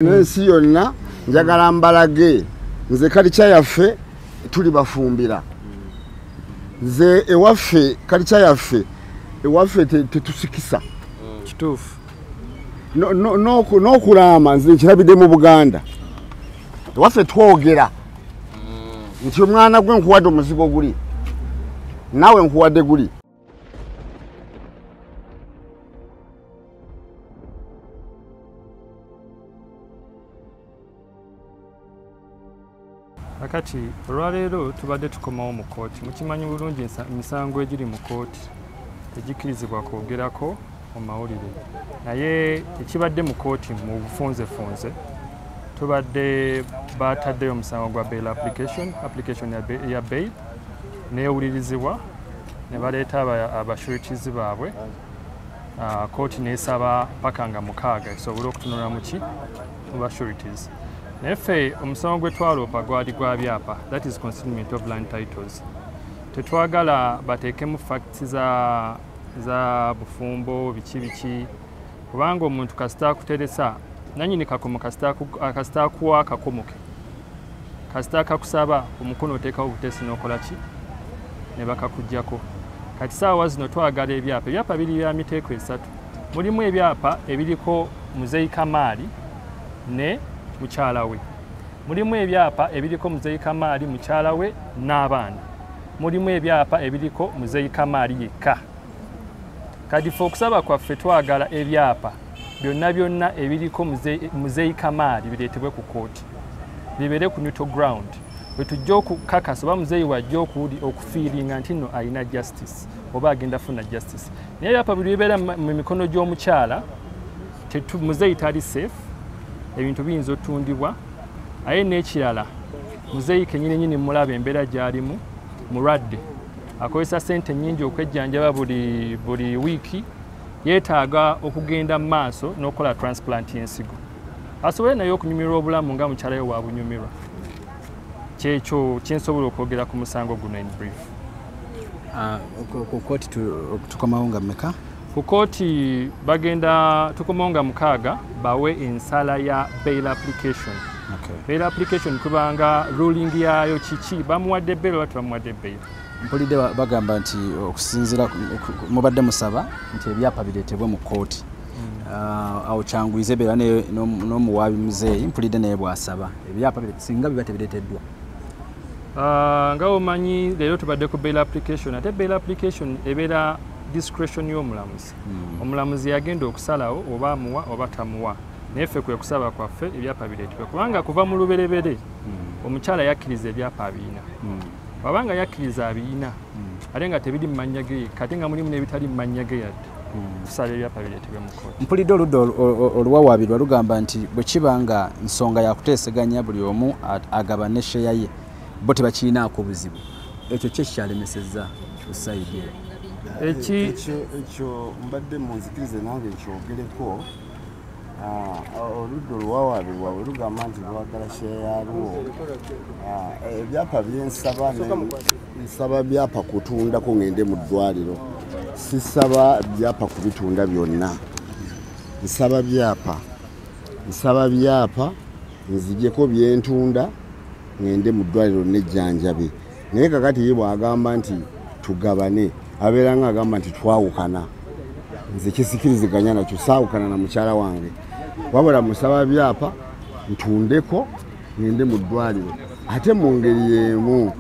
Nensi yonna njagala mbalage nze kalicha yaffe tuli bafumbira nze ewaffe kalicha yaffe ewaffe tetusikisa kituufu n'okulama nze nkirabidde mu Buganda ewaffe twogera nti omwana gwe nkuwadde omuzigo guli naawe nkuwadde guli. Akati olwaleero tubadde tukomawo mu kooti. Mukimanyi bulungi emisango egiri mu kooti tegikkirizibwa kwogerako mu mawulire, naye ekibadde mu kooti mu bufunzefunze tubadde baataddeyo omusango gwa bail application ya bail neewulirizibwa ne baleeta abasurities baabwe. Kooti neesaba paka nga 6 esobole okutunula mu basurities. Neffe omusango gwe twaloopa gwali gwa byapa, that is concealment of land titles. Tetwagala bateekemu facts za bufumbo biki kubanga omuntu kasita akuteresa nanyini kakomo kasita akuwa akakomoke kasita kakusaba omukono oteekawo obutesi n'okola ki ne bakakuggyako. Kati saawa zino twagala ebyapa biri bya miteeko 3. Mulimu ebyapa ebiriko Muzeeyi Kamaali ne mukyala we. Mulimu ebyapa ebiriko Muzeeyi Kamaali mukyala we n'abaana. Mulimu ebyapa ebiriko Muzeeyi Kamaali yekka. Kati ffe okusaba kwaffe twagala ebyapa byonna ebiriko Muzeeyi Kamaali bireetebwe ku kooti bibeere ku neutral ground bwe tujja okukakasa oba muzeeyi wajja okufiiringa nti nno alina justice oba agenda funa justice. Naye ebyapa biri bibeera mu mikono gy'omukyala muzeeyi tali safe, ebintu biyinza otundibwa. Aye n'ekirala muzeeyi kennyini mulaba embeera gy'alimu mulwadde akozesa ssente nnyingi okwejjanjaba buli wiiki, yeetaaga okugenda mu maaso n'okola transplant y'ensigo asobole naye okunyumirwa obulamu nga mukyala we wa bunyumirwa. Kyekyo kyensobola okwogera ku musango guno in brief. Ku kooti tukomawo nga mmeka? Ku kooti bagenda tukomawo nga 6 bawe ensala ya bail application. Bail application kubanga ruling yayo kiki bamuwadde bail oba tebamuwadde bail. Mpulidde bagamba nti okusinziira mubadde musaba nti ebyapa bireetebwe mu kooti. Awo kyangwize beera n'omuwaabi muzeeyi mpulidde naye bw'asaba ebyapa singa biba tebireeteddwa. Nga omanyi leero tubadde ku bail application, ate bail application ebeera discretion y'omulamuzi. Omulamuzi yagenda okusalawo oba amuwa oba tamuwa. Naye ffe kwe kusaba kwaffe ebyapa bireetebwe kubanga kuva mu luberebere omukyala yakkiriza ebyapa abiyina. Wabanga yakkiriza abiyina ate nga tebiri mu mannya ge kati nga mulimu n'ebitali mu mannya ge yadde tusaba ebyapa bireetebwe mu kooti. Mpulidde oludda oluwawaabirwa lugamba nti bwe kiba nga nsonga yakuteeseganya buli omu agabane sheya ye bo tebakiinaako buzibu, ekyo kyekyalemesezza osayidi ekyo mbadde munzikirize nange ekyogereko. Oludda oluwawaabirwa bwe lugamba nti lwagala sheya yalwo ebyapa byensaba nsaba byapa kutundako ngende mu ddwaliro, sisaba byapa kubitunda byonna. Nsaba byapa nzijeko byentunda ngende mu ddwaliro nejjanjabe. Naye kakati ye bw'agamba nti tugabane abeera nga agamba nti twawukana, nze kisikiriziganya nakyo, saawukana na mukyala wange wabula musaba byapa ntundeko ngende mu ddwaliro. Ate mu ngeri y'emu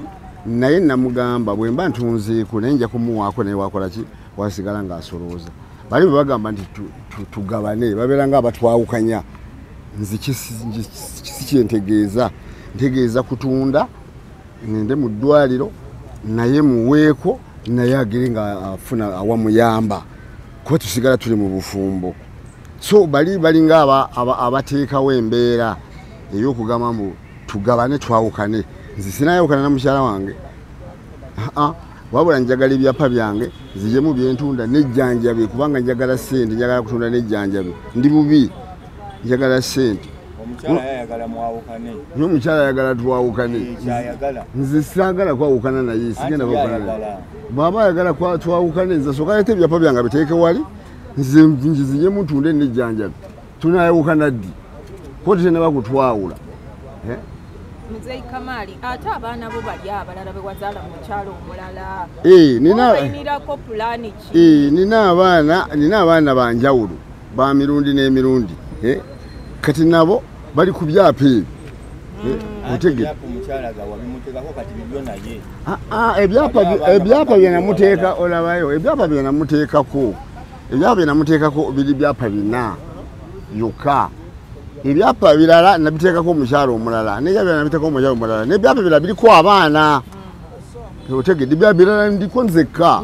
naye namugamba bwe mba ntunzeeko naye nja kumuwaako naye wakola ki wasigala ng'asolooza. Bali bwe bagamba nti tugabane babeera nga abatwawukanya, nze kyentegeeza ntegeeza kutunda ngende mu ddwaliro naye muweeko naye agire nga afuna awamuyamba kuba tusigala tuli mu bufumbo. So bali nga abateekawo embeera ey'okugamba mbu tugabane twawukane. Nze sinayawukana na mukyala wange, wabula njagala ebyapa byange zijemu byentunda nejjanjabe kubanga njagala ssente, njagala kutunda nejjanjabe. Ndi bubi, njagala ssente. Omukyala yayagala mwawukane. N'omukyala ayagala twawukane. Nze saagala kwawukana naye, sigenda kwawukana naye. Bw'aba ayagala twawukane nze soka ate ebyapa byange biteeke wali nze njizije mutunde nejjanjabe. Tunayawukana ddi? koti teneba kutwawula Mzee Kamali ate abaana bo bali abalala be wazaala mu kyalo omulala ninaako pulaani ki nina abaana banjawulo ba mirundi n'emirundi kati nabo bali ku byapa ebyo ebyapa byenamuteeka olabayo ebyapa byenamuteekako biri byapa bina yokka ebyapa birala nabiteekako omukyalo omulala nebyapa nabiteekako omukyalo omulala nebyapa birala biriko abaana otegedde ebyapa birala ndiko nzekka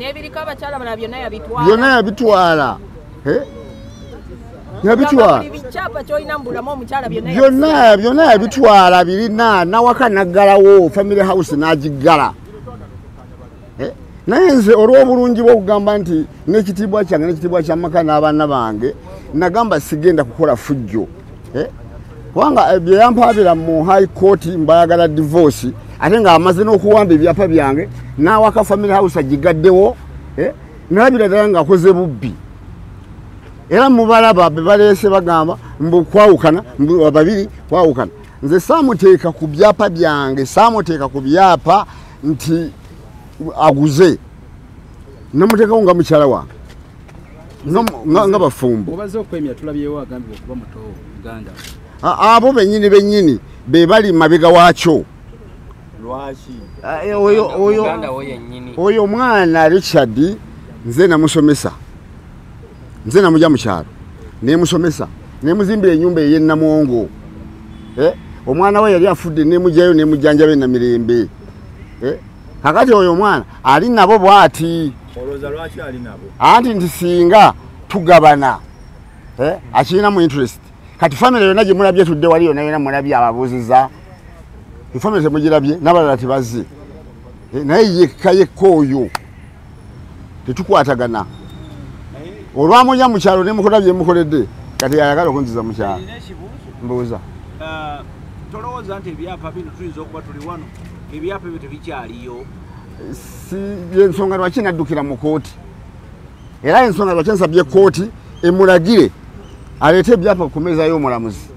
byonna yabitwala byonna yabitwala birina nawaka naggalawo family house n'agiggala naye nze olw'obulungi bw'okugamba nti n'ekitiibwa kyange n'ekitiibwa ky'amaka n'abaana bange nagamba sigenda kukola fujjo kubanga bye yampaabira mu high court mbayagala divorce ate ng'amaze n'okuwamba ebyapa byange n'awaka family house agigaddewo nalabira ddala ng'akoze bubbi era mubalaba be baleese bagamba mbu kwawukana mbu babiri kwawukana nze saamuteeka ku byapa byange saamuteeka ku byapa nti aguze namuteekawo nga mukyala wange nga bafumbo obaze okwemya tulabyewo agambibwa okuba muto Uganda abo bennyini be bali mabega waakyo oyo mwana Richard nze namusomesa nze namujja mu kyalo nemusomesa nemuzimbira ennyumba ey'ennamongo omwana we yali afudde nemujjayo nemujjanjabe na mirembe kakati oyo mwana ali nabo bwati anti nti singa tugabana akirina mu interest kati family yonna gye mulabye tudde wali yonna yonna mulabye ababuuziza family temugirabye n'abalala tebazze naye yekka oyo tetukwatagana olwamunya mu kyalo nemukolabye mukoledde kati ayagala okunziza mu kyalo mbuuza tolowooza nti ebyapa bino tuyinza okuba tuli wano ebyapa ebyo tebikyaliyo si ensonga lwaki naddukira mu kooti era ensonga lwaki nsabye kooti emulagire aleete ebyapa ku mmeeza y'omulamuzi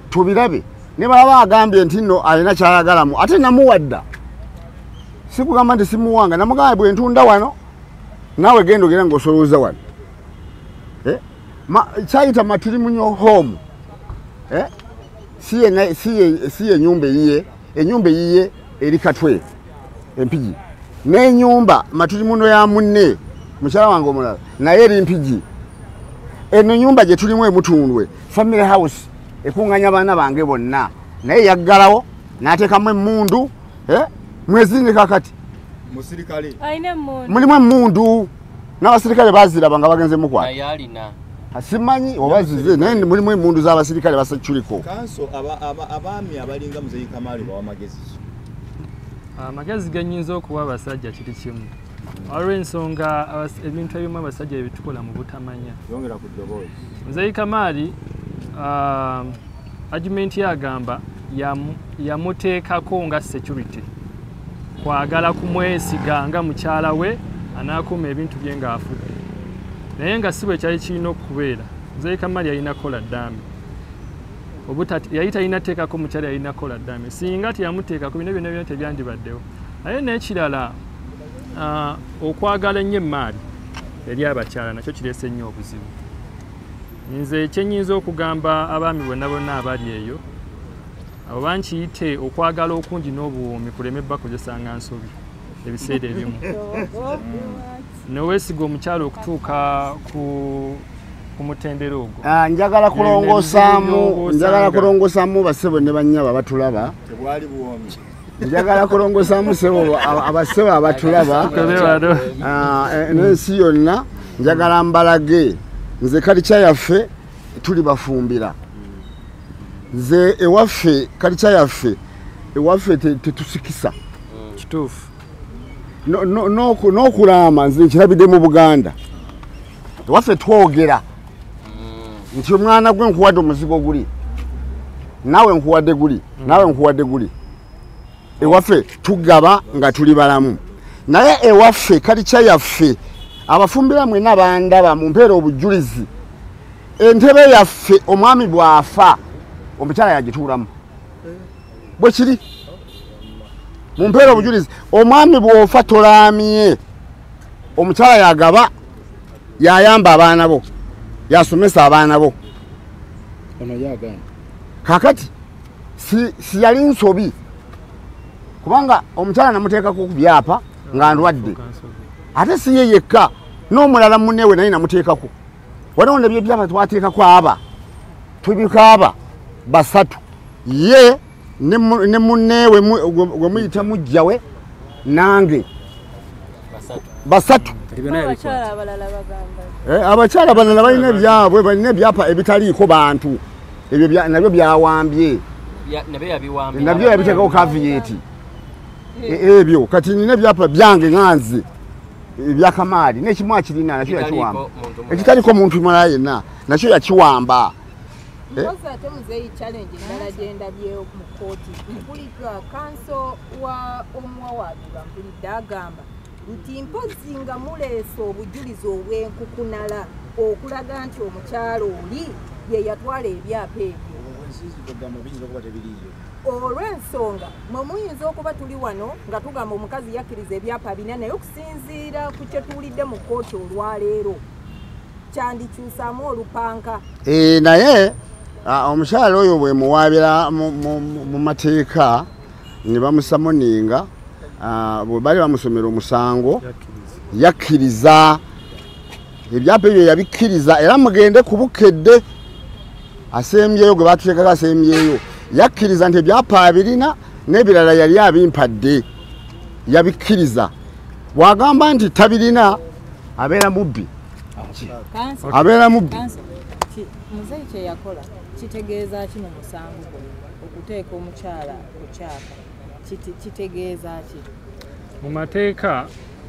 tubirabe ne baba agambye nti nno alina kyayagalamu ate namuwadda sikugamba nti simuwanga namugamba bwe ntunda wano naawe genda ogera ng'osolooza wano kyayita matirimunyo home si enyumba eyiye eri Katwe empigi n'enyumba matirimuno ya munne mukyala wange omulala naye eri mpigi eno nyumba gye tulimu emutundwe family house ekunganya abaana bange bonna naye yaggalawo n'ateekamu emmundu mwezini kakati mulimu emmundu n'abasirikale baziraba nga bagenze mukwata simanyi obazize naye mulimu emmundu z'abasirikale basaculiko kanso abaami abalinga Muzeeyi Kamali bawa magezi amagezi ganyinza okuwa abasajja kiri kimu olw'ensonga ebintu ebimu abasajja ebitukola mu butamanya yongera ku ddoboozi Muzeeyi Kamali argument yagamba yamuteekako nga security kwagala kumwesiga nga mukyala we anaakuma ebintu bye ng'afudde naye nga si bwe kyali kirina okubeera Muzeeyi Kamali yalina kola ddaami yali talina teekako mukyala yalina kola ddaami singa teyamuteekako bino byonna tebyandibaddewo naye n'ekirala okwagala ennyo emmaali eri abakyala nakyo kireese nnyo obuzibu nze kyenyinza okugamba abaami bonna abali eyo abo bankiyite okwagala okungi n'obuwoomi kuleme bakozesa nga nsobi ebiseera ebimu neweesiga omukyala okutuuka ku mutendera ogwo njagala kulongosaamu basebo ne bannyaba batulaba tebwali buwoomi njagala kulongosaamu sebo abasebo abatulaba n'ensi yonna njagala mbalage nze kalica yaffe tuli bafumbira nze ewaffe kalica yaffe ewaffe tetusikisa kituufu n'okulaama nze nkirabidde mu Buganda ewaffe twogera nti omwana gwe nkuwadde omuzigo guli naawe nkuwadde guli naawe nkuwadde guli ewaffe tugaba nga tuli balamu naye ewaffe kalica yaffe abafumbira mwena bandaba mumpeera obujulizi entebe yaffe omwami bw'afa omukyala yagituulamu bwe kiri mumpeera obujulizi omwami bw'ofa tolaamye omukyala yagaba yayamba abaana bo yasomesa abaana bo ono yagamba kakati si yali nsobi kubanga omukyala namuteekako ku byapa nga ndwadde ate si ye yekka n'omulala munneewe naye namuteekako waliwo nebyo ebyapa twateekako aba tubikaaba basatu ye ne munneewe gwe muyita mujjawe nange basatu abakyala abalala balina ebyabwe balina ebyapa ebitaliiko bantu ebyo nabyo byawambye nabyo yabiteekako kaviyeti ebyo kati nina ebyapa byange nganze ebyakamaali n'ekimu akirina nakyo yakiwamba ekitaliko muntu mulala yenna nakyo yakiwamba Mpozi ate muzeeyi challenge endala gyendabyeyo mu kkooti mpulidwa kanso wa omuwawaabirwa mpulidde agamba nti mpozi nga muleese obujulizi obw'enkukunala okulaga nti omukyalo oli ye yatwala ebyapa ebyo olw'ensonga mwe muyinza okuba tuli wano nga tugamba omukazi yakkiriza ebyapa bina naye okusinziira ku kye tuwulidde mu kkooti olwaleero kyandikyusaamu olupanka naye omukyala oyo bwe muwaabira mu mateeka ne bamusamoninga bwe bali bamusomera omusango yakkiriza ebyapa ebyo yabikkiriza era mugende ku bukedde asembyeyo gwe batuteekako asembyeyo yakkiriza nti ebyapa abirina n'ebirala yali abimpadde yabikkiriza bw'agamba nti tabirina abeera mubbi abeera mubbi muzeeyi kye yakola kitegeeza ki mu musango gwe okuteeka omukyala ku kyapa kitegeeza ki mu mateeka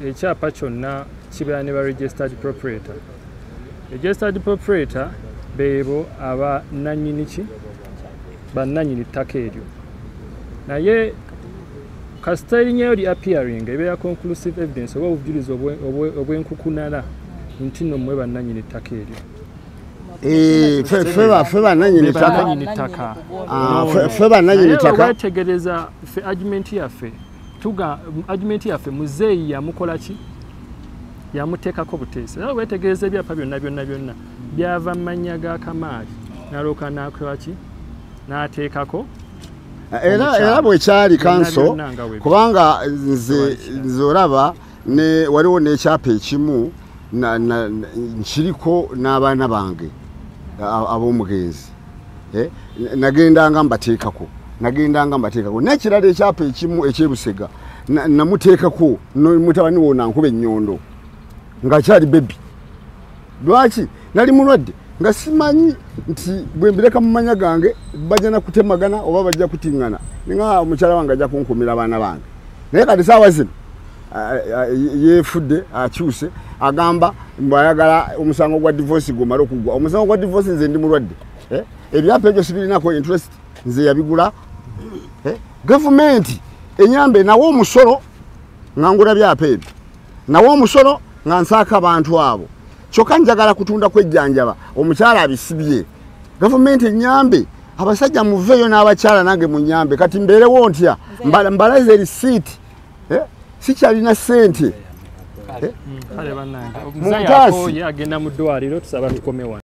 ekyapa kyonna kibeera ne ba registered proprietor beebo abannannyini ki bannannyini ttaka eryo naye kasita erinnya lyo appearing ebeera conclusive evidence oba obujulizi obw'enkukunala nti nno mmwe bannannyini ttaka eryo ffe bannannyini ttaka ffe bannannyini ttaka wetegereza ffe argument yaffe muzeeyi yamukola ki yamuteekako buteesi era wetegereza ebyapa byonna byava mu mannya ga Kamaali n'alooka n'akola ki n'ateekako era bwekyali kanso kubanga nze olaba waliwo n'ekyapa ekimu nkiriko n'abaana bange ab'omugenzi nagendanga mbateekako n'ekirala ekyapa ekimu ekyebusega namuteekako mutabani wo nankuba ennyondo ng'akyali bebi lwaki nali mulwadde nga simanyi nti bwe mbireka mu manya gange bajja nakutemagana oba bajja kutiŋŋana ninga omukyala wange ajja kunkumira abaana bange naye kati saawa zino yeefudde akyuse agamba mbwayagala omusango gwa divorce gumala okugwa omusango gwa divorce nze ndi mulwadde ebyapa ebyo sibirinako interest nze yabigula gavumenti enyambe nawo omusolo nga ngula byapa ebyo nawo omusolo nga nsaaka abantu abo kyokka njagala kutunda kwejjanjaba omukyala abisibye gavumenti enyambe abasajja muveeyo n'abakyala nange munyambe kati mbeerewo ntya mbalaze erisiiti sikyalina ssente kale bannange omuzayi akooye agenda mu ddwaliro tusaba tukomewa